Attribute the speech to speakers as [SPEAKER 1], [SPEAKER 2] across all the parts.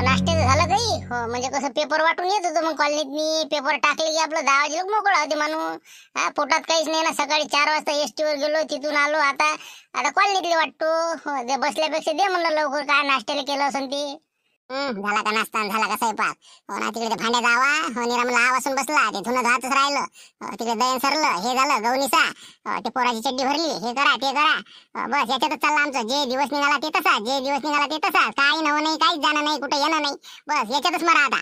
[SPEAKER 1] नाश्त्याचं झालं काही? हो म्हणजे कसं पेपर वाटून येत होतो मग कॉलनीत मी. पेपर टाकले की आपलं 10 वाजे मोकळा होते माणूस. पोटात काहीच नाही ना. सकाळी 4 वाजता एसटी वर गेलो, तिथून आलो. आता आता कॉलनीतले वाटतो. हो, बसल्यापेक्षा दे म्हणलं लवकर, काय नाश्त्याला केलं असं ते. झाला का नाश्ता, झाला का स्वयंपाक? हो ना, तिकडे भांड्या जावा. हो, निरा मला आवासून बसला, ते धुणं धुवायचंच राहिलं. तिकडे दयन सरलं, हे झालं गवनीसा. ते पोराची चड्डी भरली, हे करा ते करा. बस याच्यातच चाललं आमचं. जे दिवस निघाला ते तसा, जे दिवस निघाला ते तसा. काही नवं नाही, काहीच जाणं नाही, कुठे येणं नाही. बस याच्यातच मरा आता.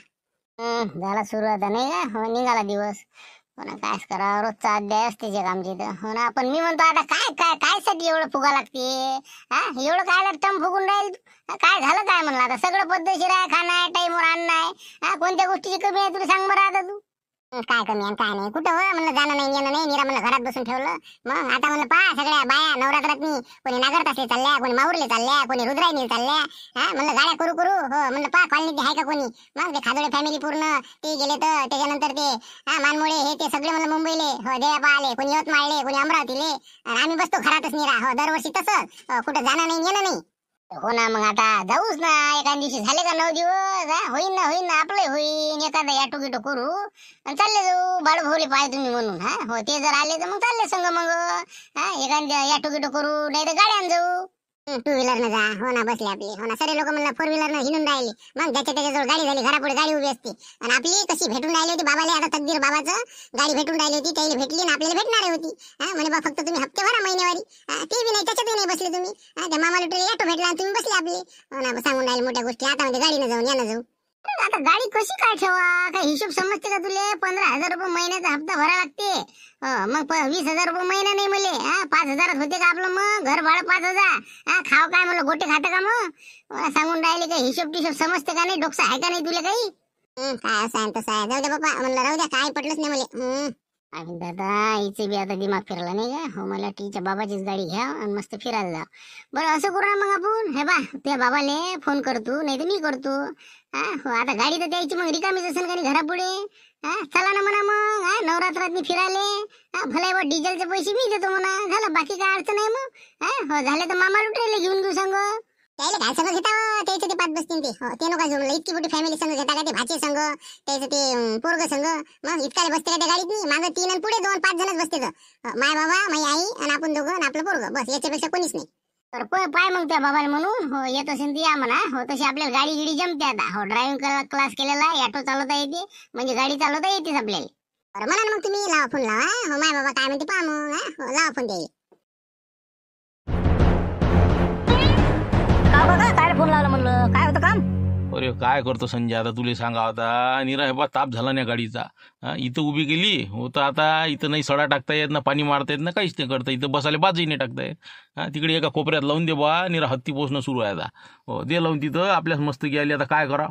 [SPEAKER 1] झाला सुरू आता नाही का? हो, निघाला दिवस. हो ना, कायच करा, रोजचा अध्याय असतेच एक आमच्या इथं. हो ना, पण मी म्हणतो आता काय काय काय साठी एवढं फुगा लागते? एवढं काय टम फुगून राहील? काय झालं काय म्हणलं? आता सगळं पद्धतशीर आहे, खाणं आहे, टाईमवर अन्न आहे. कोणत्या गोष्टीची कमी आहे तुला सांग बरं आता तू. काय कमी आहे काय नाही? कुठं हो म्हणलं जाणं नाही येणं नाही. निरा म्हणलं घरात बसून ठेवलं. मग आता म्हणलं पहा सगळ्या बाया नवरात्रातनी कोणी नागरतासले चालल्या, कोणी माऊरले चालल्या, कोणी रुद्रायनी चालल्या. म्हणलं गाड्या करू करू. हो म्हणलं पहा कॉलनीत आहे का कोणी? मग ते खादोळे फॅमिली पूर्ण ते गेले, तर त्याच्यानंतर ते मानमोळे हे ते सगळे म्हणलं मुंबईले. हो, देवापा आले, कोणी यवतमाळले, कोणी अमरावतीले. आणि आम्ही बसतो घरातच निरा. हो, दरवर्षी तसंच. कुठं जाणं नाही येणं नाही. हो ना, मग आता जाऊच ना एका दिवशी. झाले का 9 दिवस? होईन ना होईन ना, आपलं होईन. एखादा याटो गिटो करू आणि चालले जाऊ. बाळ भाऊले पाहिजे तुम्ही म्हणून. हो, ते जर आले तर मग चालले संग. मग एखाद्या याटो गिटो करू, नाही तर गाड्यानं जाऊ. 2 व्हीलरनं जा. हो ना, बसले आपले. हो ना, सगळे लोक म्हणलं 4 व्हीलरनं हिंडून राहिले. मग ज्याच्या त्याच्याजवळ गाडी झाली, घरापुढे गाडी उभी असते. आणि आपली कशी भेटून राहिली होती बाबाले, आता तकदीर बाबाचं गाडी भेटून राहिली होती. त्याला भेटली आणि आपल्याला भेटणार होती. म्हणे बा फक्त तुम्ही हप्ते भरा महिन्यावारी. ते बी नाही, त्याच्यातही नाही बसले तुम्ही. त्या मामा लुटेला याटो भेटला आणि तुम्ही बसले आपले. हो ना, सांगून राहिले मोठ्या गोष्टी. आता म्हणजे गाडीनं जाऊन यानं जाऊ. आता गाडी कशी काय ठेवा? काय हिशोब समजते का तुले? 15,000 रुपये महिन्याचा हप्ता भरा लागते. मग 20,000 रुपये महिना नाही मले. 5,000 होते का आपलं? मग घर भाडं 5,000. खाव काय म्हणलं, गोटे खातं का मग? सांगून राहिले का हिशोब टिशोब समजते का नाही? डोकसा आहे का नाही तुला काही? काय असं आहे तसं आहे. जाऊ द्या बाबा म्हणलं, राहू द्या, काय पटलंच नाही मला. दादा हिचे बी आता दिमाग फिरला नाही का? हो, मला टीच्या बाबाचीच गाडी घ्या आणि मस्त फिरायला जा. बरं असं करू ना मग आपण. हे बा त्या बाबाले फोन करतो, नाही तर मी करतो. हो, आता गाडी तर द्यायची मग रिकामीच असेल का नाही घरापुढे. चला ना म्हणा मग. नवरात्रात फिराले. भले बा डिझेलचे पैसे मी देतो म्हणा. झालं, बाकी काय अडचण आहे मग. हो, झाले तर मामा लुटेले घेऊन घेऊ संग. त्याला काय संघ घेता? त्याचे ते 5 बसतील ते. हो, ते नका घेऊ. इतकी मोठी फॅमिली संघ घेता का? ते भाचे संघ, त्याचं ते पोरग संघ. मग इतकाले बसते का त्या गाडीत? नाही, मागं 3 आणि पुढे 2, 5 जणच बसते. माय बाबा, माई आई आणि आपण दोघं आणि आपलं पोरग. बस याच्यापेक्षा कोणीच नाही. तर पाय मग त्या बाबाला म्हणून. हो, येत असेल ती या म्हणा. हो, तशी आपल्याला गाडी गिडी जमते आता. हो, ड्रायव्हिंग क्लास केलेला आहे. ऑटो चालवता येते, म्हणजे गाडी चालवता येतेच आपल्याला. बरं म्हणा मग तुम्ही लावा फोन लावा. हो, माय बाबा काय म्हणते पहा मग. हो, लावा फोन द्यायला.
[SPEAKER 2] काय फोन लावला म्हणलं? काय होतं काम?
[SPEAKER 3] अरे काय करतो संजय, आता तुला सांगा होता निरा हे बा ताप झाला नाही गाडीचा. इथं उभी केली होतं, आता इथं नाही सडा टाकता येत ना, पाणी मारता येत ना, काहीच नाही करता. इथं बसायला बाजही नाही टाकता येत. तिकडे एका कोपऱ्यात लावून दे बा, निरा हत्ती पोचणं सुरू आहे आता. हो, दे लावून तिथं. आपल्याच मस्त गेली, आता काय करा.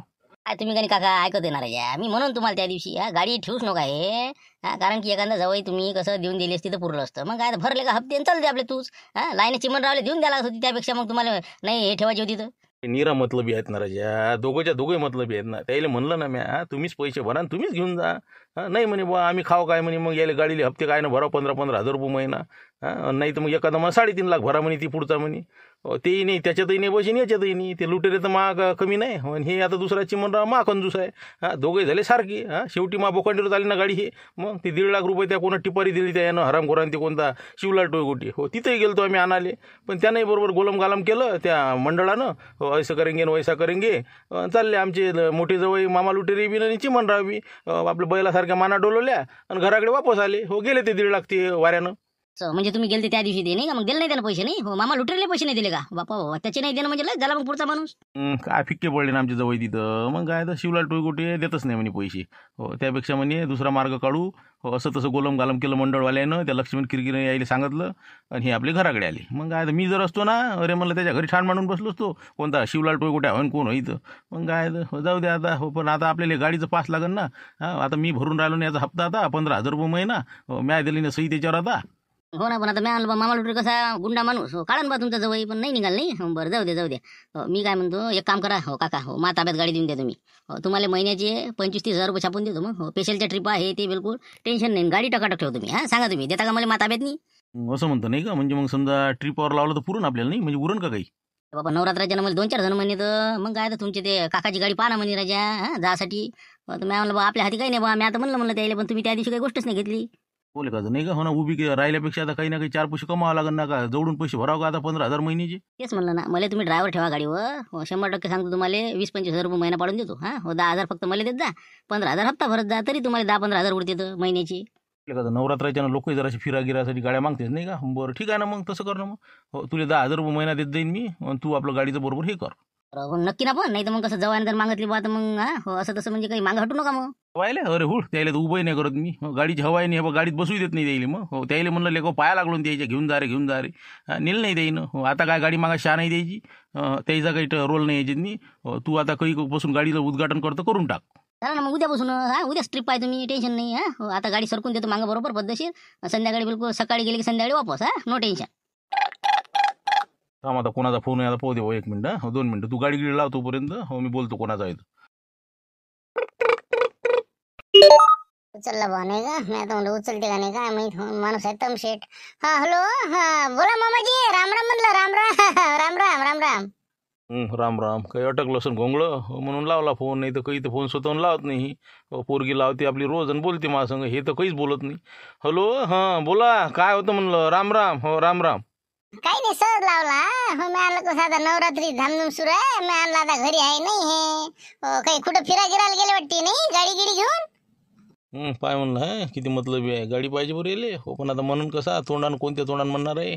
[SPEAKER 2] काय तुम्ही काही काका ऐकत येणार आहे? मी म्हणून तुम्हाला त्या दिवशी गाडी ठेवूच नका हे. कारण की एखादा जवळ तुम्ही कसं देऊन दिली असती तर पुरलं असतं. मग काय भरले का हप्ते चालते आपले. तूच लाईन चिमण रावले देऊन द्यायला होती. त्यापेक्षा मग तुम्हाला नाही हे ठेवायची होती तर.
[SPEAKER 3] निरा मतलबी आहेत ना राजा, दोघे मतलबी आहेत ना. त्याला म्हणलं ना म्या, तुम्हीच पैसे भरा आणि तुम्हीच घेऊन जा. नाही म्हणे बा आम्ही खाऊ काय म्हणे. मग यायला गाडीले हप्ते काय ना भरा 15,000 रुपये महिना. नाही तर मग एखादा मला 3.5 लाख भरा म्हणे ती पुढचा म्हणे. तेही नाही, त्याच्यातही नाही बसेन, याच्यातही नाही. ते लुटेरे तर महाग कमी नाही. आणि हे आता दुसरा चिमणराव मा कंजूस आहे. दोघे झाले सारखे. शेवटी मा बोकांडीवर झाली ना गाडी हे. मग ते 1.5 लाख रुपये त्या कोणा टिपारी दिली त्या यानं हरामखोराने. ते कोणता शिवलाल टोयगोटी. हो, तिथेही गेलतो आम्ही आणाले. पण त्यानंही बरोबर गोलम गालम केलं त्या मंडळानं. हो, असं करेंगे वैसा करेंगे. चालले आमचे मोठे जवळ मामा लुटेरे बी आणि चिमणराव बी. आपल्या बैलासारख्या माना डोलवल्या आणि घराकडे वापस आले. हो, गेले ते 1.5 लाख ते वाऱ्यानं.
[SPEAKER 2] म्हणजे तुम्ही गेलते त्या दिवशी ते नाही का? मग दिले नाही त्यानं पैसे? नाही हो, मामा लुटरेले पैसे नाही दिले का? बापा त्याचे नाही देणं म्हणजे लय झाला मग पुढचा माणूस.
[SPEAKER 3] काय फिक्के पडले ना आमच्या जवळ तिथं. मग काय तर शिवलाल टोयगोटे देतच नाही म्हणे पैसे. हो, त्यापेक्षा म्हणे दुसरा मार्ग काढू. हो, असं तसं गोलम गालम केलं मंडळवाल्यानं. त्या लक्ष्मण किरकिरने यायला सांगितलं आणि हे आपले घराकडे आले. मग काय तर मी जर असतो ना, अरे म्हणलं त्याच्या घरी ठाण मांडून बसलो असतो. कोणता शिवलाल टोयगोटे आहे कोण इथं. मग काय तर जाऊ द्या आता. हो, पण आता आपल्याला गाडीचं पास लागेल ना. आता मी भरून राहिलो ना याचा हप्ता आता 15,000 रुपये महिना. म्या दिली ना सही त्याच्यावर आता.
[SPEAKER 2] हो ना, पण आता मी आणलं मामा लुटरे कसा गुंडा माणूस. हो, काढा बा तुमच्या जवळ, पण नाही निघाल नाही. बरं जाऊ द्या. मी काय म्हणतो, एक काम करा. हो काका, हो मा ताब्यात गाडी देऊन द्या तुम्ही. हो, तुम्हाला महिन्याचे 25-30 रुपये छापून देतो. मग हो, स्पेशलच्या ट्रिप आहे ते बिलकुल टेन्शन नाही. गाडी टकाटक ठेवतो तुम्ही. सांगा तुम्ही देता का मला मा ताब्यात? नाही
[SPEAKER 3] असं म्हणतं नाही का, म्हणजे मग समजा ट्रिपवर लावलं तर पुरून आपल्याला, नाही म्हणजे उरण का काही?
[SPEAKER 2] बाबा नवरात्राच्या मला 2-4 जण म्हणे तर मग काय तर तुमचे ते काकाची गाडी पाहा ना म्हणे राजा जासाठी. तर मी म्हणलं बा आपल्या हाती काही नाही बा, मी आता म्हणलं त्याला, पण तुम्ही त्या दिवशी काही गोष्टच नाही घेतली.
[SPEAKER 3] बोले का नाही का, हो ना, राहिल्यापेक्षा आता काही ना काही 4 पैसे कमावं लागेल ना, का जोडून पैसे भरावं का आता 15,000 महिन्याचे?
[SPEAKER 2] तेच म्हणलं ना, मला तुम्ही ड्रायव्हर ठेवा गाडीवर. 100% सांगतो तुम्हाला 20-25 हजार रुपये महिना पाडून देतो. 10,000 फक्त मला देत जा, 15,000 हप्ता भरत जा, तरी तुम्हाला 10-15 हजार उरते तर महिन्याची.
[SPEAKER 3] बोले का नवरात्राच्या लोक जराशी फिरागिरासाठी गाड्या मागतेच नाही का, बरं ठीक आहे ना, मग तसं कर ना. मग हो, तुला 10,000 रुपये महिना देत जाईन मी, आणि तू आपलं गाडीचं बरोबर हे कर.
[SPEAKER 2] हो नक्की ना, पण नाही तर मग कसं जवान जर मागितली बा तर मग हो असं तसं म्हणजे काही मागं हटू नका मग.
[SPEAKER 3] व्हायला अरे हुळ त्याला तर उभंही नाही करत मी, गाडीची हवाई नाही, गाडीत बसू देत नाही त्याला. मग हो त्याला म्हणलं लेको पाया लागून द्यायच्या, घेऊन जा रे घेऊन जा रे, नेल नाही द्यायनं. हो आता काय गाडी मागा शहा नाही द्यायची, त्याचा काही रोल नाही यायची मी. तू आता काही बसून गाडीचं उद्घाटन करतो, करून टाक.
[SPEAKER 2] चला ना मग उद्यापासून उद्या ट्रिप आहे तुम्ही टेन्शन नाही. हो आता गाडी सरकून देतो मागं बरोबर पद्धतशीर, संध्याकाळी बिलकुल सकाळी गेली की संध्याकाळी वापस. No tension.
[SPEAKER 3] थांब आता कोणाचा फोन आहे, आता पाहू दे भाऊ, 1 मिनिट. हो 2 मिनिटं तू गाडी गिडी लाव तोपर्यंत. हो मी बोलतो कोणाचा आहे तो.
[SPEAKER 1] उचलला बा नाही का, मी आता म्हणलं उचलते का नाही काय माहित. माणूस आहे तमशेट. हा हॅलो, हा बोला मामाजी. राम राम म्हणलं. राम राम राम राम राम राम.
[SPEAKER 3] राम राम. काही अटकलं असं घोंगळं म्हणून लावला फोन, नाही तर काही तर फोन स्वतःहून लावत नाही. पोरगी लावते आपली रोज आणि बोलते माझ्यासंग, हे तर काहीच बोलत नाही. हॅलो, हां बोला, काय होतं म्हणलं. राम राम. हो राम राम.
[SPEAKER 1] काही नाही सहज लावला. हो मी आणलं कसं आता नवरात्री धामधूम सुरू आहे, मी आणला आता घरी आहे नाही हे. काही कुठं फिरायला गेले वाटते नाही गाडी गिडी घेऊन.
[SPEAKER 3] पाय म्हणलं किती मतलब आहे, गाडी पाहिजे बरं येले. हो पण आता म्हणून कसा तोंडानं कोणत्या तोंडानं म्हणणार आहे.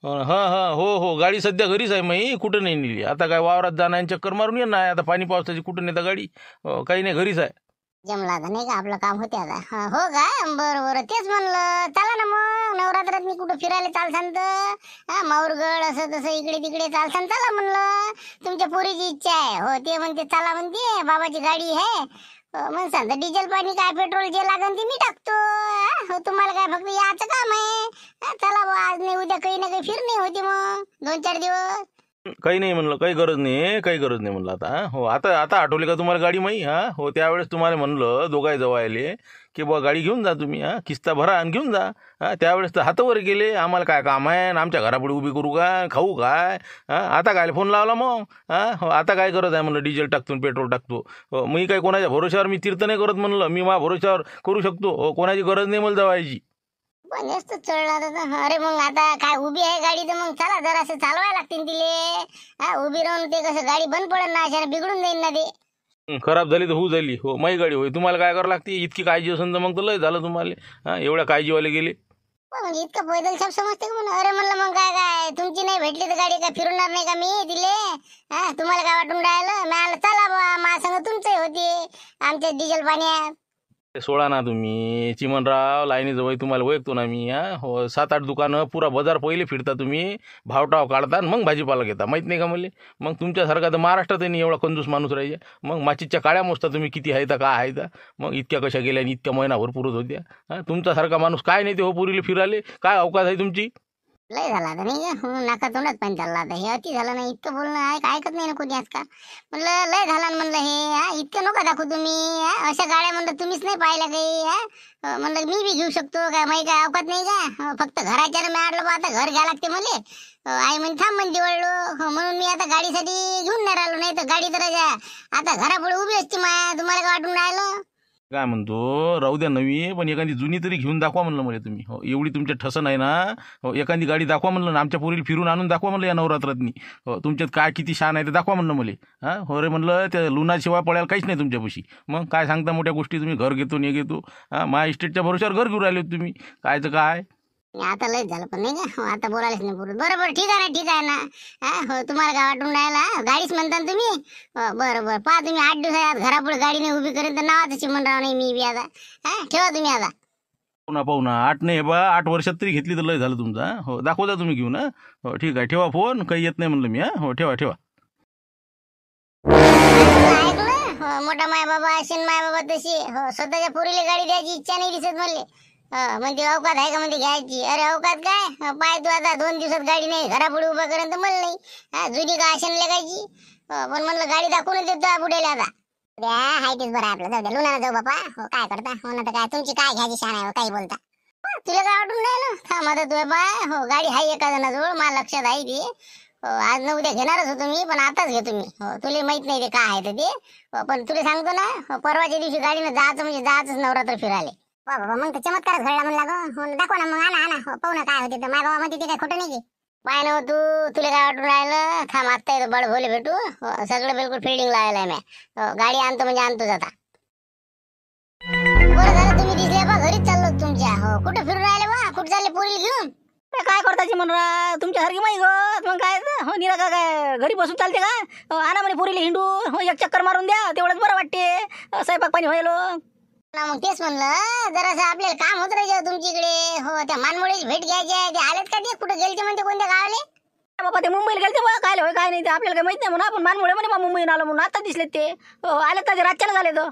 [SPEAKER 3] हां हां हो हो, गाडी सध्या घरीच आहे. मी कुठं नाही नेली, आता काय वावरात जाणं आणि चक्कर मारून येणार. आता पाणी पावसाची कुठं नेता गाडी, काही नाही घरीच आहे.
[SPEAKER 1] जमला आता नाही का, आपलं काम होते आता. हो का, बरं बरं, तेच म्हणलं चला ना मग नवरात्रात मी कुठं फिरायला चालसान तर माऊरगड असं तसं इकडे तिकडे चालसान, चला म्हणलं. तुमच्या पोरीची इच्छा आहे. हो ते म्हणते चला म्हणते, बाबाची गाडी आहे. म्हणसान तर डिझेल पाणी काय पेट्रोल जे लागन ते मी टाकतो. हो तुम्हाला काय फक्त याचं काम आहे. चला बा, आज नाही उद्या काही ना काही फिरणे होती मग 2-4 दिवस.
[SPEAKER 3] काही नाही म्हणलं, काही गरज नाही, काही गरज नाही म्हणलं. आता हो आता आता आठवले का तुम्हाला गाडी माही. हो त्यावेळेस तुम्हाला म्हणलं दोघाही जवळ की बुवा गाडी घेऊन जा तुम्ही, किस्ता भरा आणि घेऊन जा. त्यावेळेस तर हातावर गेले, आम्हाला काय काम आहे आणि आमच्या घरापुढे उभी करू काय, खाऊ काय. आता काय फोन लावला मग. हो आता काय गरज आहे म्हणलं, डिझेल टाकतो पेट्रोल टाकतो. मी काही कोणाच्या भरोश्यावर मी तीर्थ नाही करत म्हणलं, मी माझ्या भरोश्यावर करू शकतो. कोणाची गरज नाही मला जवायची.
[SPEAKER 1] पण जास्त चढला तर. अरे मग आता काय उभी आहे गाडी तर मग चला जरा असं चालवायला लागतील तिले. उभी राहून ते कसं गाडी बंद पडेल ना, अशा बिघडून जाईल ना ते.
[SPEAKER 3] खराब झाली तर होऊ झाली. हो माझी गाडी होय, तुम्हाला काय करावं लागते. इतकी काळजी असेल तर मग तर लय झालं तुम्हाला. एवढ्या काळजीवाले गेले
[SPEAKER 1] म्हणजे इतकं पैदल छाप समजते का म्हणून. अरे म्हणलं मग काय काय तुमची नाही भेटली तर गाडी काय फिरवणार नाही का मी तिले. तुम्हाला काय वाटून राहिलं. मी आलं चला बा, माझ्या संग तुमचंही होते, आमच्या डिझेल पाण्यात.
[SPEAKER 3] सोडा ना तुम्ही चिमनराव, लाईनीजवळ तुम्हाला ओळखतो ना मी. हो 7-8 दुकानं पुरा बाजार पहिले फिरता तुम्ही, भावटाव काढता आणि मग भाजीपाला घेता, माहीत नाही का मला. मग तुमच्यासारखा तर महाराष्ट्रात नाही एवढा कंजूस माणूस राहायचा. मग माचीच्या काळ्या मोजता तुम्ही किती आहे तर काय आहे तर. मग इतक्या कशा गेल्या आणि इतक्या महिनाभर पुरत होत्या. तुमच्यासारखा माणूस काय नाही ते हो पुरीले फिराले, काय अवकाश आहे तुमची.
[SPEAKER 1] लय झाला आता नाही का. नाका तोंडात पाणी चालला आता. हे अति झालं नाही, इतकं बोलणं ऐकत नाही ना कोणी आजकाल. म्हणलं लय झाला म्हणलं हे. इतकं नका दाखवू तुम्ही. अशा गाड्या म्हणलं तुम्हीच नाही पाहिल्या काही. म्हणलं मी बी घेऊ शकतो काय, माही काय अवकात नाही का. फक्त घराच्या मी आडलो बा, आता घर घ्या लागते मला. आई म्हणजे थांब म्हणते वळलो. म्हणून मी आता गाडीसाठी घेऊन नाही राहिलो, नाही तर गाडी तर आता घरापुढे उभी असते माया. तुम्हाला काय वाटून राहिलं.
[SPEAKER 3] काय म्हणतो, राहू द्या नवी, पण एखादी जुनी तरी घेऊन दाखवा म्हणलं मला तुम्ही. हो एवढी तुमच्या ठसन आहे ना. हो एखादी गाडी दाखवा म्हणलं ना, आमच्या पोरीला फिरून आणून दाखवा म्हणलं या नवरात्रातनी. हो तुमच्यात काय किती शान आहे ते दाखवा म्हणलं मला. हो रे म्हणलं, त्या लुणाशिवाय पडायला काहीच नाही तुमच्यापाशी. मग काय सांगता मोठ्या गोष्टी तुम्ही, घर घेतो नाही घेतो. माझ्या इस्टेटच्या भरोश्यावर घर घेऊन राहिले तुम्ही, कायचं काय.
[SPEAKER 1] आता लयच झालं पण नाही का. आता बोलायलाच नाही बोलत. बरोबर ठीक आहे ना, ठीक आहे ना. हो तुम्हाला काय वाटून राहिला, गाडीच म्हणता ना तुम्ही. बरं बरं पहा तुम्ही 8 दिवसात घरापुढे गाडी नाही उभी करेन तर नावाचं चिमणराव नाही मी बी आता. ठेवा तुम्ही आता.
[SPEAKER 3] पाहू ना 8 नाही बा, 8 वर्षात तरी घेतली तर लय झालं तुमचा. हो दाखवता तुम्ही घेऊन. हो ठीक आहे, ठेवा फोन, काही येत नाही म्हणलं मी. हो ठेवा ठेवा.
[SPEAKER 1] ऐकलं. मोठा माय बाबा असेल, माय बाबा तशी. हो स्वतःच्या पोरीला गाडी द्यायची इच्छा नाही दिसत म्हणले. म्हणजे अवकात आहे का म्हणजे घ्यायची. अरे अवकात काय, पाय तू आता 2 दिवसात गाडी नाही घरापुढे उभा करेन तर मला नाही. जुनी का असेल लेखायची. पण म्हणलं गाडी दाखवून देतो बुडेला आता. हाय तेच बरं आपलं. जाऊ द्या लुणाला जाऊ बापा. हो काय करता. हो ना तर काय तुमची काय घ्यायची शान आहे, काही बोलता. तुला काय वाटून राहिलं? थांब आता तुझ्या बाय हो गाडी आहे एका जणाजवळ, मला लक्षात आहे ते. हो, आज न उद्या घेणारच होतो मी, पण आताच घेतो मी. हो, तुला माहित नाही ते काय आहे तर ते. हो, पण तुला सांगतो ना, हो, परवाच्या दिवशी गाडीनं जायचं म्हणजे जायचंच नवरात्र फिरायला. बाबा मग तर चमत्कारच घडला म्हणला गं. हो, दाखवा ना मग, आणा हो, पाहू ना काय होते तर. माझ्या गावामध्ये ते काय खोटं नाही की. पाय ना तू, तुला काय वाटून राहिलं? थांब आत्ता येतो बळ भोले भेटू. हो, सगळं बिलकुल फिल्डिंग लावायला मी. हो, गाडी आणतो म्हणजे आणतोच आता. बरं झालं तुम्ही दिसले बा, घरीच चाललो तुमच्या. हो, कुठं फिरून राहिले बा? कुठं चालले पोरीला घेऊन?
[SPEAKER 2] अरे काय करताची म्हणून तुमच्यासारखी माहिती गो मग काय हो निरा काय घरी बसून चालते का? हो, आणा म्हणे पोरीला हिंडू हो एक चक्कर मारून द्या तेवढंच बरं वाटते. स्वयंपाक पाणी व्हायलो
[SPEAKER 1] ना मग तेच म्हणलं, जरासं आपल्याला काम होत राहायचं तुमच्याकडे. हो, त्या मानमोळीची भेट घ्यायची आहे. ते आलेत का ते? कुठं गेलते म्हणते, कोणत्या गावाले?
[SPEAKER 2] बाबा ते मुंबईला गेलते बा काय होय काय नाही ते आपल्याला काही माहित नाही म्हणून आपण मानमुळे म्हणे बा मुंबईहून आलो म्हणून आता दिसलेत ते. हो आलेत का ते रातच्यानं झाले तो.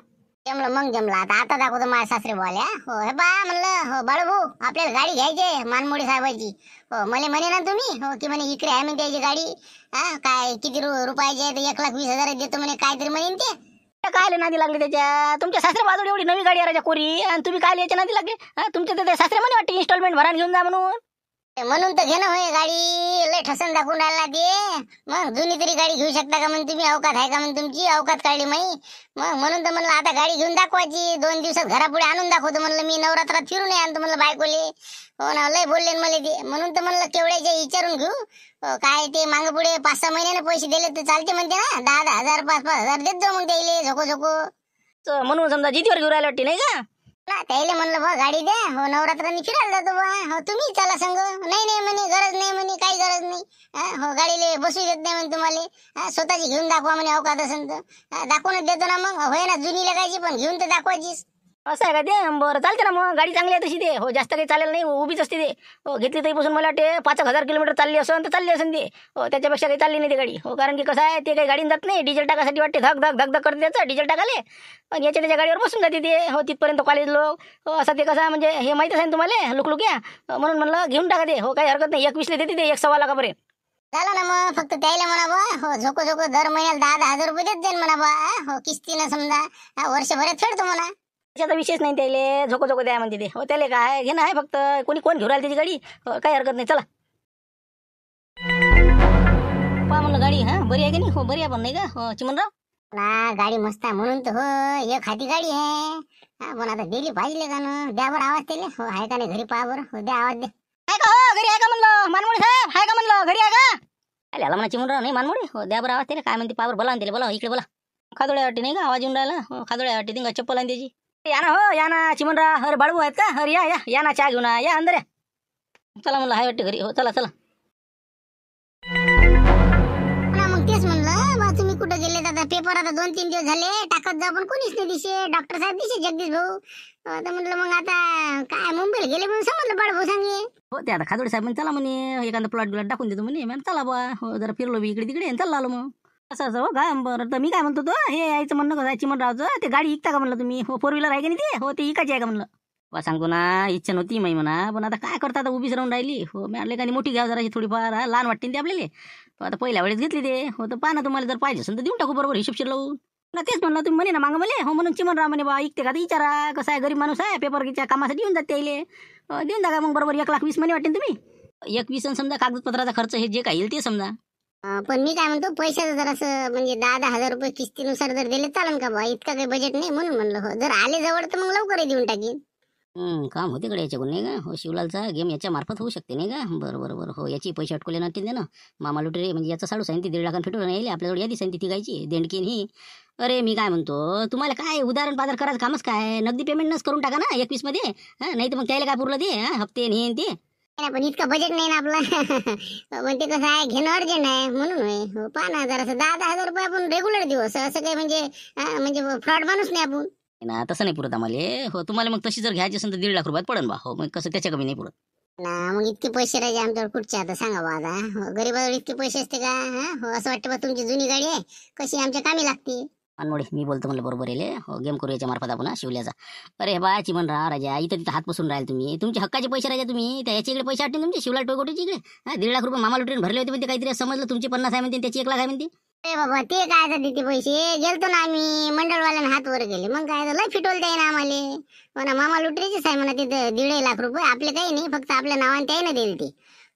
[SPEAKER 1] जमलं मग जमलं. आता दाखवतो माझ्या सासरे बोल्या. हो हे बा म्हणलं, हो बाळभाऊ आपल्याला गाडी घ्यायची आहे मानमोडी साहेबाची. हो मला म्हणे ना तुम्ही, हो की म्हणे इकडे आहे म्हणते याची गाडी. हा काय किती रुपयाची आहे? 1,20,000 देतो म्हणे, काहीतरी म्हणेन ते.
[SPEAKER 2] काय नादी लागले त्याच्या? तुमच्या सासरे बाजूला एवढी नवी गाडी आहे राजा कोरी आणि तुम्ही काय याच्या नादी लागले? तुमच्या तर सासरे म्हणे वाटते इन्स्टॉलमेंट भरान घेऊन जा म्हणून.
[SPEAKER 1] म्हणून तर घेणं होय गाडी. लय ठसन दाखवून राहिला ते. मग जुनी तरी गाडी घेऊ शकता का म्हणे तुम्ही? अवकात आहे का म्हणे तुमची? अवकात काढली माई. मग म्हणून तर म्हणलं आता गाडी घेऊन दाखवायची. 2 दिवसात घरापुढे आणून दाखवतो म्हणलं मी. नवरात्रात फिरून आणतो म्हणलं बायकोले. हो ना, लय बोलले ना मला ते. म्हणून तर म्हणलं केवढ्याचे विचारून घेऊ. हो, काय ते मागे पुढे 5-6 महिन्याने पैसे दिले तर चालते म्हणते ना. 10,000 5,000 देत जाऊ मग त्याले झोको झोको.
[SPEAKER 2] म्हणून समजा जितीवर घेऊन राहिला वाटते नाही का?
[SPEAKER 1] त्याला म्हणलं बा गाडी द्या. हो नवरात्रांनी फिरायला जातो बा. हो तुम्ही चला संग. नाही नाही म्हणे, गरज नाही म्हणे, काही गरज नाही. हो गाडीले बसू देत नाही म्हणे तुम्हाला. स्वतःची घेऊन दाखवा म्हणे अवकात असेल तर. दाखवूनच देतो ना मग. होय ना, जुनी लगायची पण घेऊन तर दाखवायचीच.
[SPEAKER 2] असं आहे का ते? बरं चालते ना मग. गाडी चांगली आहे तशी ते. हो जास्त काही चालेल नाही, उभीच असते ते. हो घेतली तरी पासून मला वाटते 5,000 किलोमीटर चालली असेल तर चालली असेल ते. हो त्याच्यापेक्षा काही चालली नाही ती गाडी. हो कारण की कसं आहे ते काही गाडीने जात नाही. डिझेल टाकासाठी वाटते धक धक धक धक करते त्याचं डिझेल टाकाले. पण याच्या त्याच्या गाडीवर बसून जाते ते. हो तिथपर्यंत कॉलेज लोक. हो असं ते कसं आहे म्हणजे हे माहीतच आहे ना तुम्हाला लुकलुक्या. म्हणून म्हणलं घेऊन टाका ते. हो काही हरकत नाही. 21 देते ते 1.25 लाखापर्यंत.
[SPEAKER 1] झालं ना मग. फक्त त्याला म्हणा बा. हो झोको झोको दर महिन्याला 10,000 रुपये देत जाईल म्हणा बा. हो किस्तीनं समजा वर्षभरात फेडतो म्हणा.
[SPEAKER 2] त्याचा विशेष नाही त्याले झोको झोको द्या म्हणते ते. हो त्याला काय घेणं आहे फक्त. कोण घेऊन राहिलं त्याची गाडी. हो काही हरकत नाही चला. पहा म्हणलं गाडी हा बरी आहे की नाही? हो बरी आहे पण नाही का? हो चिमनराव
[SPEAKER 1] ना गाडी मस्त आहे म्हणून तर. हो एक हाती गाडी आहे. पण आता दिली पाहिजे का ना? द्या बरं आवाज त्याला. हो आहे का नाही घरी? पहा बरं. हो द्या आवाज द्या.
[SPEAKER 2] आहे का? हो घरी आहे का म्हणलं? मानमोडी साहेब आहे का म्हणलं? घरी आहे का? आले आला म्हणा चिमनराव नाही मानमोडी. हो द्या बरं आवाज त्याला. काय म्हणते पावर बोला त्याला. बोला इकडे बोला. खादोळ्या वाटते नाही का? आवाज येऊन राहिला. हो खादोळ्या वाटते तिंगा चप्पल आणि त्याची. या ना हो या ना चिमनराव. अरे बाळू आहेत का? अरे या या या ना चहा घेऊन या अंदर या. चला म्हणलं हाय वाटते घरी. हो चला चला.
[SPEAKER 1] मग तेच म्हणलं बा, तुम्ही कुठे गेले? आता पेपर आता 2-3 दिवस झाले टाकत जा, पण कोणीच नाही दिसे. डॉक्टर साहेब दिसे जगदीश भाऊ. तर म्हटलं मग आता काय मुंबईला गेले म्हणून समजलं बाळभाऊ सांगे.
[SPEAKER 2] हो ते आता खादोडे साहेब चला म्हणे एखादा प्लॉट बिलॉट टाकून देतो म्हणे. मॅम चला बा. हो जरा फिरलो बी इकडे तिकडे चला आलो मग. असं असं हो काय बरं. तर मी काय म्हणतो तो हे यायचं म्हणणं कसं आहे चिमनरावचं ते गाडी इकता का म्हणलं तुम्ही? हो 4 व्हीलर आहे का नाही ते? हो ते इकायची आहे का म्हणलं? बा सांगतो ना इच्छा नव्हती माही म्हणा, पण आता काय करता आता उभीच राहून राहिली. हो मी आणले का मोठी घ्यावं जरा थोडीफार. लहान वाटते ना ते आपल्याला. हो आता पहिल्या वेळेस घेतली ते. हो तर पहा ना तुम्हाला जर पाहिजे असेल तर देऊन टाकू बरोबर हिशोबशीर लावून. ना तेच म्हणलं तुम्ही म्हणे ना मागं मला. हो म्हणून चिमनराव म्हणे बा इकते का? तर विचारा कसं आहे गरीब माणूस आहे पेपरच्या कामासाठी येऊन जाते यायले. देऊन टाका मग बरोबर 1,20,000 म्हणे वाटते तुम्ही. 21 समजा कागदपत्राचा खर्च हे जे काही येईल ते समजा.
[SPEAKER 1] पण मी काय म्हणतो पैशाचं जरासं म्हणजे 10,000 रुपये किस्तीनुसार जर दिले चालेल का बा? इतकं काही बजेट नाही म्हणून म्हणलं. हो जर आले जवळ तर मग लवकर देऊन टाकीन.
[SPEAKER 2] काम होते कडे याच्याकडून नाही का? हो शिवलालचा गेम याच्या मार्फत होऊ शकते नाही का? बरं बरं बरं. हो याची पैसे अटकले ना ना मामा लुटेरे म्हणजे याचा साडू सांगितली 1.5 लाखांनी फिटून येईल आपल्याजवळ यादी सांगितली तिघायची देणकीन ही. अरे मी काय म्हणतो तुम्हाला काय उदाहरण पादर करायचं कामच काय? नगदी पेमेंटच करून टाका ना 21 मध्ये. नाही तर मग त्याला काय पुरलं ते हप्ते हे ते.
[SPEAKER 1] पण इतकं बजेट नाही ना आपलं. पण ते कसं आहे घेणं अर्जंट आहे म्हणून होय. हो पहा ना जरासं 10,000 रुपये आपण रेग्युलर देऊ. असं काही म्हणजे फ्रॉड माणूस नाही आपण
[SPEAKER 2] ना. तसं नाही पुरत आम्हाला. हो तुम्हाला मग तशी जर घ्यायची असेल तर 1.5 लाख रुपयात पडन बा. हो मग कसं त्याच्या कमी नाही पुरत
[SPEAKER 1] ना. मग इतके पैसे राहायचे आमच्यावर कुठचे आता सांगा बा. आता हो गरीबावर इतके पैसे असते का? हो असं वाटतं बा तुमची जुनी गाडी आहे कशी आमच्या कामी लागते.
[SPEAKER 2] अनमोडे मी बोलतो म्हणलं बरोबर येले. हो गेम करू याच्या मार्फत आपण शिवल्याचा. अरे बा चिमनराव राजा इथं तिथं हात पसून राहील तुम्ही. तुमचे हक्काचे पैसे राजा तुम्ही त्या याच्या इकडे पैसे वाटते तुमचे शिवलाल टोयकोटीच्या इकडे. 1.5 लाख रुपये मामा लुटून भरले होते म्हणते काहीतरी समजलं तुमचे 50 आहे म्हणते त्याची 1 लाख आहे म्हणते.
[SPEAKER 1] ए बाबा ते काय देते पैसे, गेलतो ना आम्ही मंडळवाल्याने हात वर गेले, मग काय लय फिटवलं त्याने आम्हाला. म्हणा मामा लुटरीचेच आहे म्हणा, तिथं 1.5 लाख रुपये आपले काही नाही, फक्त आपल्या नावाने त्याने दिले ते.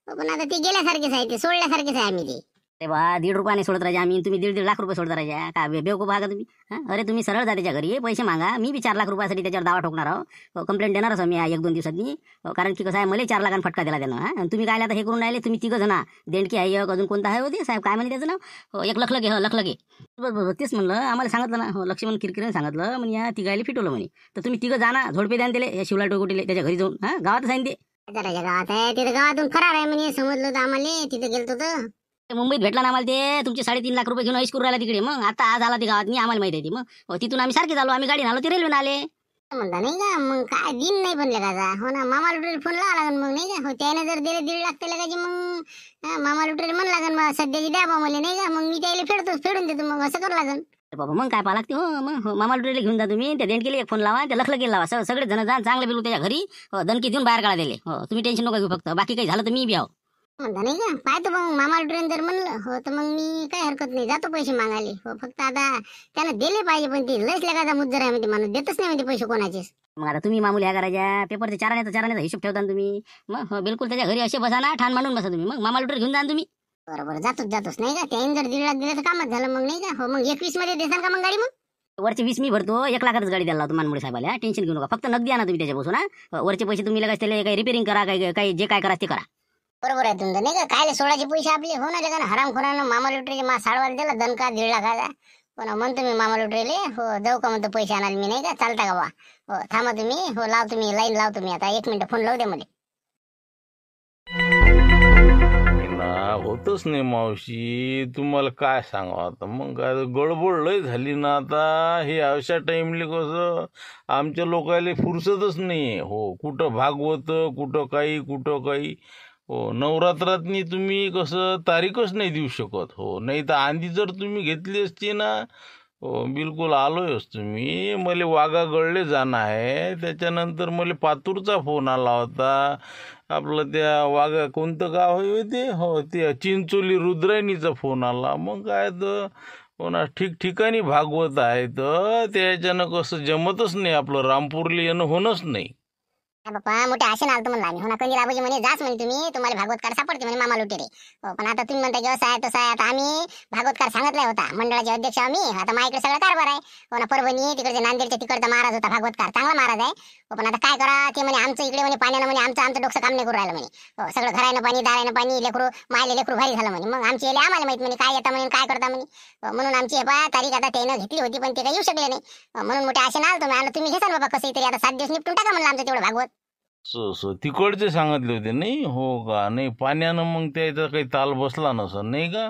[SPEAKER 1] पण आता ते गेल्यासारखेच आहे, ते सोडल्यासारखेच आहे आम्ही ते.
[SPEAKER 2] अरे बा 1.5 रुपयाने सोडत राजा आम्ही, तुम्ही 1.5 लाख रुपये सोडत राजा का बेवकूफ आहा का तुम्ही? अरे तुम्ही सरळ जा त्याच्या घरी, पैसे मागा, मी बी 4 लाख रुपयासाठी त्याच्यावर दावा ठोकणार आहो, कंप्लेंट देणारच मी 1-2 दिवसांनी. कारण की कसं आहे, मला 4 लाखांना फटका दिला त्यानं. आणि तुम्ही काय आता हे करून राहिले, तुम्ही 3 जण देणकी आहे, अजून कोणता आहे होते साहेब, काय म्हणे त्याचं नाव, एक लखलगे. लखलगे बरोबर, तेच म्हणलं, आम्हाला सांगितलं ना लक्ष्मण किरकिरेने सांगितलं म्हणे या तिघायला फिटवलं म्हणे. तर तुम्ही 3 जाणा, झोडपे द्या दिले या शिवला टोकोटीले त्याच्या घरी जाऊन. गावातच आहे ते,
[SPEAKER 1] राजा गावात आहे, तिथं गावातून फरार आहे म्हणे, समजलं होतं आम्हाला, तिथं गेलतो तर.
[SPEAKER 2] मुंबईत भेटला ना आम्हाला ते, तुमचे 3.5 लाख रुपये घेऊन ऐश करून राहिला तिकडे. मग आता आज आला ते गावात, मी आम्हाला माहिती आहे ती. मग तिथून आम्ही सारखे झालो, आम्ही गाडी आलो, ते रेल्वेने आले.
[SPEAKER 1] म्हणता नाही का, मग काय दिन नाही बनले का? हो ना, मामा लुटरेल फोन लावा लागेल मग, नाही का? हो त्याने जर दिले 1.5 लाख त्याला का मग मामा लुटरेल म्हण लागेल, मग सध्याची द्या बा मला, नाही का? मग मी त्याला फेडून देतो, मग असं करावं लागेल.
[SPEAKER 2] बाबा मग काय पाहा लागते. हो मग मामा लुटरेला घेऊन जा तुम्ही, त्या देणकीला एक फोन लावा, त्या लखलगेला लावा, सगळे जण जा, चांगले बिलू त्याच्या घरी दणकी देऊन बाहेर काढा दिले. हो तुम्ही टेन्शन नका घेऊ, फक्त बाकी काही झालं तर मी बी आहो.
[SPEAKER 1] म्हणता नाही का, पाहतो मग मामा लुटरेल जर म्हणलं हो तर मग मी काही हरकत नाही, जातो पैसे मागायला. हो फक्त आता त्यानं दिले पाहिजे, पण ती लयच लेखाचा मुद्दा आहे म्हणते, माणूस देतच नाही म्हणते पैसे कोणाचेच.
[SPEAKER 2] मग आता तुम्ही मामूली ह्या करायच्या, पेपरचे चाराण्याचा हिशोब ठेवता ना तुम्ही. मग बिलकुल त्याच्या घरी असे बसा ना, ठाण मांडून बसा तुम्ही. मग मामा लुटर घेऊन जा तुम्ही.
[SPEAKER 1] बरोबर, जातोच नाही का? त्याने जर 1.5 लाख दिले तर कामच झालं मग, नाही का? हो मग 21 मध्ये देसान का मग गाडी? मग
[SPEAKER 2] वरचे 20 मी भरतो, 1 लाखातच गाडी द्यायला लावतो मानमुळे साहेबाला. टेन्शन घेऊ नका, फक्त नगदी आणा तुम्ही त्याच्या बसून. वरचे पैसे तुम्ही लगेच त्याला काही रिपेअरिंग करा, काही जे काय करा ते करा.
[SPEAKER 1] बरोबर आहे तुमचं, नाही का? काय सोळाचे पैसे आपले हो ना, जगानं हरामखोरानं मामा लुटरेचे मा साडवायला दिला दणका 1.5 लाखाचा. पण म्हणतो मी मामा लुटरेले, हो जाऊ का म्हणतो पैसे आणायला मी, नाही का? चालता का बा? हो थांबा तुम्ही, हो लावतो मी लाईन, लावतो मी आता 1 मिनिट, फोन लावू दे मला.
[SPEAKER 3] होतच नाही मावशी, तुम्हाला काय सांगा आता. मग काय गडबड लय झाली ना आता. हे अशा टाइमले कसं आमच्या लोकायला फुरसतच नाही. हो कुठं भागवत, कुठं काही. हो नवरात्रातनी तुम्ही कसं तारीखच नाही देऊ शकत. हो नाही तर आधी जर तुम्ही घेतली असती ना, हो बिलकुल आलोय तुम्ही. मला वाघा गळले जाणं आहे, त्याच्यानंतर मला पातूरचा फोन आला होता. आपलं त्या वाघा कोणतं गाव आहे ते, हो ते चिंचोली रुद्रायणीचा फोन आला. मग काय तर कोणा ठिकठिकाणी भागवत आहे, तर त्याच्यानं कसं जमतच नाही, आपलं रामपूरला येणं होणंच नाही.
[SPEAKER 1] बाप्पा मोठे आशे आलतो म्हणला आम्ही, हो ना कंदी राबोजी म्हणे जाच म्हणे तुम्ही, तुम्हाला भागवतकार सापडते म्हणे मामा लुटेरे. हो पण आता तुम्ही म्हणता की असं आहे तसं आहे. आता आम्ही भागवतकार सांगितला होता, मंडळाचे अध्यक्ष आम्ही. आता माझ्याकडे सगळा कारभार आहे. हो ना, परभणी तिकडचे नांदेडच्या तिकडचा महाराज होता भागवतकार, चांगला महाराज आहे. हो पण आता काय करा, ते म्हणे आमचं इकडे म्हणे पाण्यानं म्हणे आमचं डोकं काम नाही करू राहिलं म्हणे. हो सगळं घरायनं पाणी, दारायनं पाणी, लेकरू मायले लेकरू भारी झालं म्हणे. मग आमची याले आम्हाला माहित म्हणे काय येतं म्हणे काय करता म्हणे. म्हणून आमची हे पा तारीख आता त्यानं घेतली होती, पण ते काही येऊ शकले नाही. म्हणून मोठे आशे आलतो मी. तुम्ही घेसाल बाबा कसं तरी, आता 7 दिवस निपटून टाका म्हणलं आमचं तेवढं भागवत.
[SPEAKER 3] तिकडचे सांगितले होते नाही. हो का? नाही पाण्यानं मग त्याचा काही ताल बसला नसं, नाही का?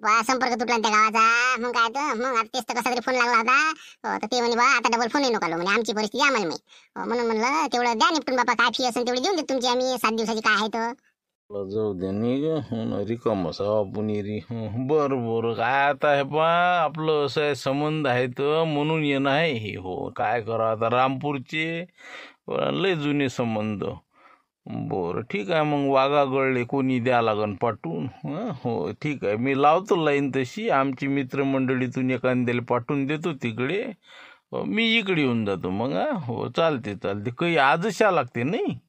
[SPEAKER 1] बा संपर्क तुटला त्या गावाचा. मग काय तर मग आता तेच तर कसा तरी फोन लागला होता. तर ते म्हणे बा आता डबल फोन नको म्हणे, आमची परिस्थिती आम्हाला नाही. म्हणून म्हणलं तेवढं द्या निपटून बाबा, काय फी असेल तेवढी देऊन देत तुमची आम्ही, 7 दिवसाची काय आहे तर.
[SPEAKER 3] जाऊ दे नाही ग, रिकाम असावा पुणेरी. बरं काय आता हे पा आपलं असं आहे, संबंध आहे तर म्हणून येणं आहे हे. हो काय करा आता, रामपूरचे लय जुने संबंध. बरं ठीक आहे, मग वाघा गळले कोणी द्या लागन पाठवून. हो ठीक आहे, मी लावतो लाईन तशी. आमची मित्रमंडळीतून एखाद्याला पाठवून देतो तिकडे. मी इकडे येऊन जातो मग. हो चालते. काही आजच या लागते नाही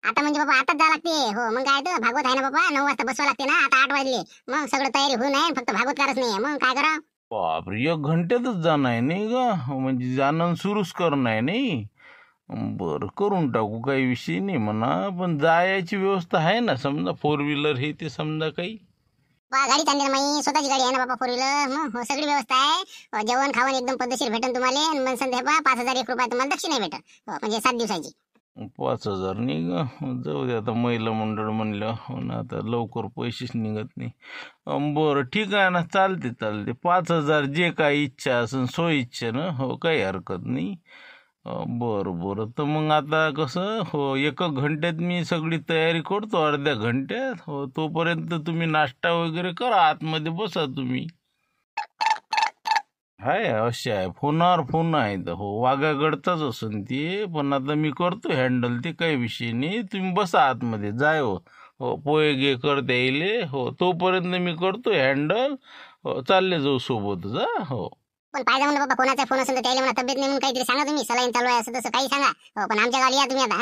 [SPEAKER 1] आता म्हणजे बाबा आताच जा लागते. हो मग काय तर भागवत आहे ना बाबा, 9 वाजता बसवा लागते ना. आता 8 वाजले, मग सगळं तयारी होऊन आहे, फक्त भागवतकारच नाही. मग काय करा?
[SPEAKER 3] बापरे, 1 घंट्यातच जाणं आहे नाही का? म्हणजे जाणं सुरूच करणं आहे नाही. बरं करून टाकू, काही विषय नाही म्हणा. पण जायची व्यवस्था आहे ना, समजा 4 व्हीलर हे ते समजा काही.
[SPEAKER 1] गाडी चालली ना माई, स्वतःची गाडी आहे ना बाबा 4 व्हीलर. मग हो सगळी व्यवस्था आहे. जेवण खावण एकदम पद्धतशीर भेटेल तुम्हाला. मग संध्या 5,001 रुपये तुम्हाला दक्षिणा भेटेल. म्हणजे 7 दिवसाची.
[SPEAKER 3] 5,000 नाही ग, जाऊ दे आता, महिला मंडळ म्हणलं हो ना, आता लवकर पैसेच निघत नाही. बरं ठीक आहे ना, चालते. 5,000 जे काही इच्छा असेल सोय इच्छा ना, हो काही हरकत नाही. बरं तर मग आता कसं, हो 1 घंट्यात मी सगळी तयारी करतो, अर्ध्या घंट्यात. हो तोपर्यंत तुम्ही नाश्ता वगैरे करा, आतमध्ये बसा तुम्ही. हाय असे आहे, फोनावर फोन आहेत. हो वाघागडचाच असून ते, पण आता मी करतो हँडल, ते काही विषय नाही. तुम्ही बसा आतमध्ये, जाय. हो पोहे घे करता येईल. हो तोपर्यंत मी करतो हँडल. हो चालले जाऊ सोबतच हो.
[SPEAKER 1] पण पाहिजे म्हणलं बाबा कोणाचा फोन असेल तर त्याला म्हणा तब्येत नाही म्हणून काहीतरी सांगा तुम्ही, सलाईन चालू आहे असं तसं काही सांगा. हो पण आमच्या गावी या तुम्ही आता.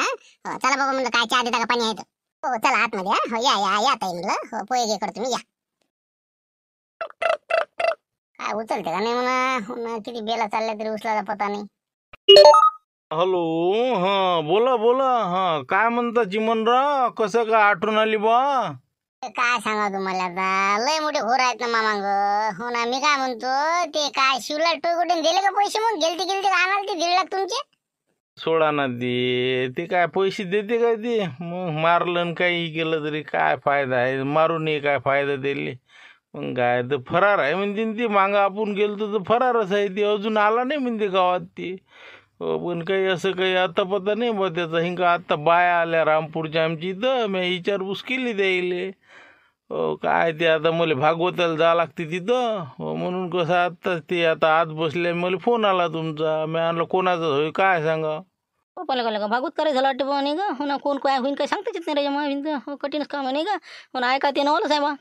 [SPEAKER 1] हो चला बाबा म्हणलं काय चहा देता का पाणी आहे तर. हो चला आतमध्ये हो या या या ताई म्हणलं. हो पोहे घे करतो तुम्ही या. काय उचलते का नाही म्हणा, किती बेला चालल्या तरी उचलायचा पता नाही.
[SPEAKER 3] हॅलो हा बोला बोला. हा काय म्हणता चिमनराव, कसं काय आठवण आली बा?
[SPEAKER 1] काय सांगा तुम्हाला आता, लय मोठे घोर आहेत ना मामांग. हो ना मी काय म्हणतो, ते काय शिवला टोकून दिले का पैसे, मग गेलते गेलते का आणाल ते 1.5 लाख तुमचे?
[SPEAKER 3] सोडा ना ते काय पैसे देते काय ते, मग मारलं न काही केलं तरी काय फायदा आहे, मारूनही काय फायदा दिले. मग काय तर फरार आहे म्हणते न ती, मागं आपण गेलतो तर फरारच आहे ते, अजून आला नाही म्हणते गावात ते. हो पण काही असं काही आता पता नाही बा त्याचा. हिंका आत्ता बाया आल्या रामपूरच्या आमची इथं, मी विचारपूस केली द्यायले. हो काय ते आता मला भागवताला जावं लागते तिथं. हो म्हणून कसं आत्ता ते आता आत बसले, मला फोन आला तुमचा. मी आणलं कोणाचा होय काय सांगा.
[SPEAKER 2] हो पाहिलं का भागवत करायचं झालं वाटतं बा नाही का. हो ना कोण काय होईन काय सांगताच येत नाही रे मग हिंद. हो कठीणच काम आहे नाही का. हो ना ऐका ते नवलंच आहे बा.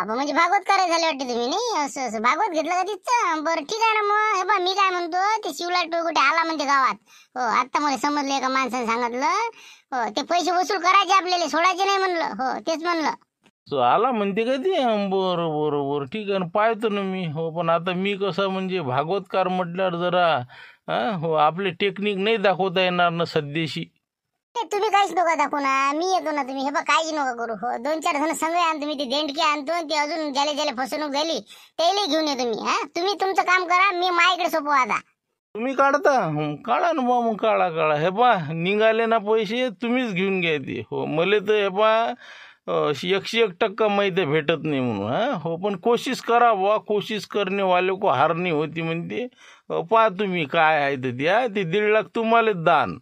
[SPEAKER 1] म्हणजे भागवत करायला झाले वाटते तुम्ही नाही, असं असं भागवत घेतलं का तिथं. बरं ठीक आहे ना मग. हे बा मी काय म्हणतो, ते शिवला टोकुटे आला म्हणते गावात. हो आता मला समजलं, एका माणसाने सांगितलं. हो ते पैसे वसूल करायचे आपल्याला, सोडायचे नाही म्हणलं. हो तेच म्हणलं.
[SPEAKER 3] सो आला म्हणते का ते. बरं बरं बरं ठीक आहे ना, पाहतो ना मी. हो पण आता मी कसं म्हणजे भागवतकार म्हटल्यावर जरा हो आपले टेक्निक नाही दाखवता येणार ना सध्याशी.
[SPEAKER 1] तुम्ही काहीच नका दाखवू ना, मी येतो ना. तुम्ही हे बा काळजी नका करू. हो 2-4 जण संग आणतो मी, ते देंडके आणतो. ते अजून ज्याला ज्याला फसवणूक झाली त्याला घेऊन येतो मी. तुम्ही तुमचं काम करा, मी माझ्याकडे सोपवा आता.
[SPEAKER 3] तुम्ही काढता काढा ना बा, मग काढा काढा. हे बा निघाले ना पैसे तुम्हीच घेऊन घ्या ते. हो मला तर हे बा 101% माहिती आहे भेटत नाही म्हणून. हो पण कोशिश करा बा, कोशिश करणे वाले को हार नाही होती म्हणते. पहा तुम्ही काय आहे तर द्या, ते 1.5 लाख तुम्हालाच दान.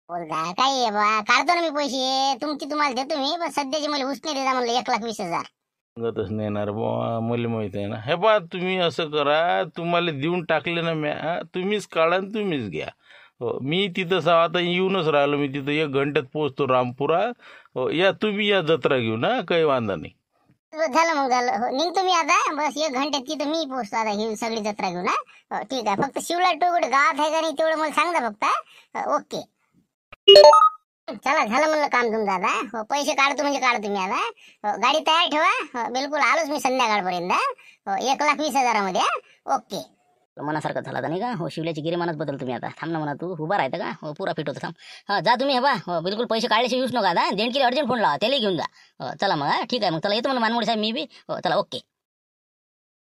[SPEAKER 1] बोलता काही आहे बा, काढतो ना मी पैसे तुमची, तुम्हाला देतो मी. पण सध्याचे मला उसने देता म्हणलं 1,20,000.
[SPEAKER 3] सांगतच नाही येणार बा, मला माहिती आहे ना. हे बा तुम्ही असं करा, तुम्हाला देऊन टाकले ना म्या, तुम्हीच काढा आणि तुम्हीच घ्या. हो मी तिथं आता येऊनच राहिलो. मी तिथं 1 घंट्यात पोहोचतो रामपुरा. हो या तुम्ही या जत्रा घेऊन. काही वांधा नाही.
[SPEAKER 1] झालं मग झालं. हो निघतो मी आता. बस 1 घंट्यात तिथं मी पोहोचतो आता, ही सगळी जत्रा घेऊन. हो ठीक आहे. फक्त शिवला टोकुटे गावात आहे का नाही तेवढं मला सांगा फक्त. ओके चला झालं म्हणलं काम तुमचं आता. हो पैसे काढतो म्हणजे काढतो मी आता. हो गाडी तयार ठेवा. हो बिलकुल आलोच मी संध्याकाळपर्यंत. हो 1,20,000 मध्ये. ओके
[SPEAKER 2] मनासारखं झाला आता नाही का. हो शिवल्याची गिरेमानच बदल तुम्ही आता. थांब ना म्हणा तू उभा राहता का. हो पुरा फिट होतं थांब. हा जा तुम्ही. हे बा हो बिलकुल पैसे काढल्याशिवाय येऊच नका आता. देणकीला अर्जंट फोन लावा, त्याला घेऊन जा. चला मग ठीक आहे. मग चला येतो मला मानमोडी साहेब मी बी. हो चला ओके.